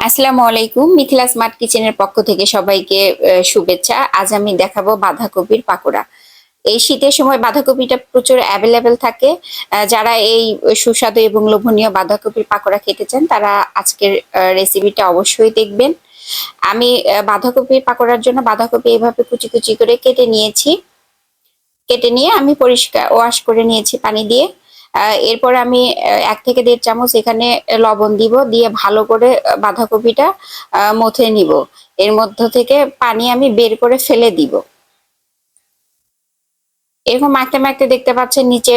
আসসালামু আলাইকুম। মিথিলা স্মার্ট কিচেনের পক্ষ থেকে সবাইকে শুভেচ্ছা। আজ আমি দেখাবো বাঁধাকপির পাকোড়া। এই শীতের সময় বাঁধাকপিটা প্রচুর অ্যাভেলেবেল থাকে। যারা এই সুস্বাদু এবং লোভনীয় বাঁধাকপির পাকোড়া খেতে চান তারা আজকের রেসিপিটা অবশ্যই দেখবেন। আমি বাঁধাকপির পাকোড়ার জন্য বাঁধাকপি এভাবে কুচি কুচি করে কেটে নিয়েছি। কেটে নিয়ে আমি পরিষ্কার ওয়াশ করে নিয়েছি পানি দিয়ে। এরপর আমি 1 থেকে 1.5 চামচ এখানে লবণ দিব, দিয়ে ভালো করে বাঁধাকপিটা মথে নিব। এর মধ্য থেকে পানি আমি বের করে ফেলে দিব। এরকম মাখতে মাখতে দেখতে পাচ্ছেন নিচে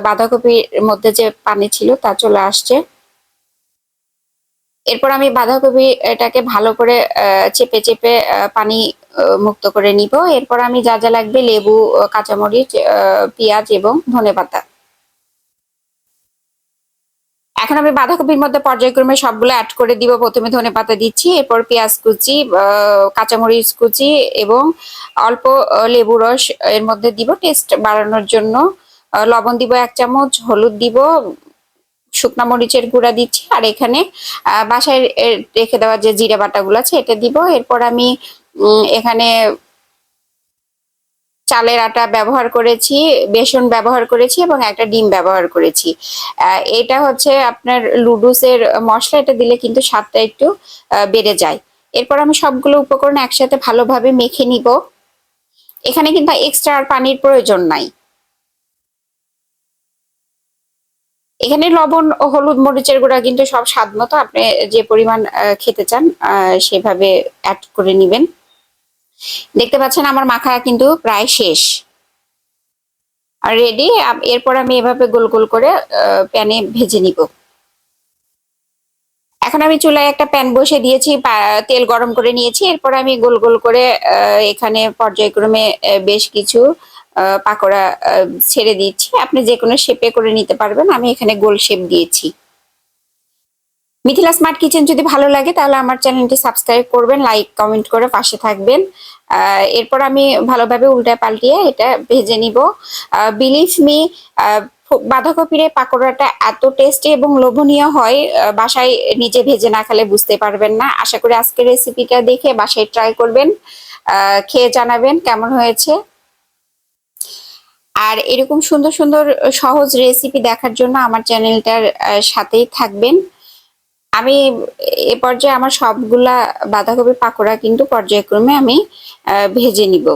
বাঁধাকপির মধ্যে যে পানি ছিল তা চলে আসছে। এরপর আমি বাঁধাকপি এটাকে ভালো করে চেপে চেপে পানি মুক্ত করে নিব। এরপর আমি যা যা লাগবে লেবু, কাঁচামরিচ, পেঁয়াজ এবং ধনেপাতা। এখন আমি বাঁধাকপির মধ্যে পর্যায়ক্রমে সবগুলো অ্যাড করে দিব। প্রথমে ধনেপাতা দিচ্ছি, এরপর পেঁয়াজ কুচি, কাঁচামরিচ কুচি এবং অল্প লেবু রস এর মধ্যে দিব টেস্ট বাড়ানোর জন্য। লবণ দিব 1 চামচ, হলুদ দিব, শুকনা মরিচের গুঁড়া দিচ্ছি, আর এখানে বাসায় রেখে দেওয়া যে জিরা বাটাগুলো আছে এটা দিব। এরপর আমি এখানে চালের আটা ব্যবহার করেছি, বেসন ব্যবহার করেছি এবং একটা ডিম ব্যবহার করেছি। এটা হচ্ছে আপনার লুডুসের মশলা, এটা দিলে কিন্তু স্বাদটা একটু বেড়ে যায়। এরপর আমি সবগুলো উপকরণ একসাথে ভালোভাবে মেখে নিব। এখানে কিন্তু এক্সট্রা আর পানির প্রয়োজন নাই। এখানে লবণ ও হলুদ মরিচের গুঁড়া কিন্তু সব স্বাদ মতো আপনি যে পরিমাণ খেতে চান সেভাবে অ্যাড করে নিবেন। দেখতে পাচ্ছেন আমার মাখা কিন্তু প্রায় শেষ আর রেডি। এরপর আমি এভাবে গোল গোল করে প্যানে ভেজে নিব। এখন আমি চুলায় একটা প্যান বসে দিয়েছি, তেল গরম করে নিয়েছি। এরপর আমি গোল গোল করে এখানে পর্যায়ক্রমে বেশ কিছু পাকোড়া ছেড়ে দিচ্ছি। আপনি যে কোনো শেপে করে নিতে পারবেন, আমি এখানে গোল শেপ দিয়েছি। মিথিলা স্মার্ট কিচেন যদি ভালো লাগে তাহলে আমার চ্যানেলটি সাবস্ক্রাইব করবেন, লাইক কমেন্ট করে পাশে থাকবেন। এরপর আমি ভালোভাবে উল্টে পাল্টিয়ে এটা ভেজে নিব। বিলিভ মি, বাঁধাকপির এই পাকোড়াটা এত টেস্টি এবং লোভনীয় হয়, বাসায় নিজে ভেজে না খেলে বুঝতে পারবেন না। আশা করি আজকের রেসিপিটা দেখে বাসায় ট্রাই করবেন, খেয়ে জানাবেন কেমন হয়েছে। আর এরকম সুন্দর সুন্দর সহজ রেসিপি দেখার জন্য আমার চ্যানেলটার সাথেই থাকবেন। আমি এ পর্যায়ে আমার সবগুলা বাঁধাকপির পাকোড়া কিন্তু পর্যায়ক্রমে আমি ভেজে নিব।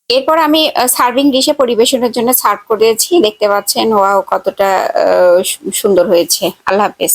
এরপর আমি সার্ভিং ডিশে পরিবেশনের জন্য সার্ভ করেছি। দেখতে পাচ্ছেন ওয়াও কতটা সুন্দর হয়েছে। আল্লাহ হাফেজ।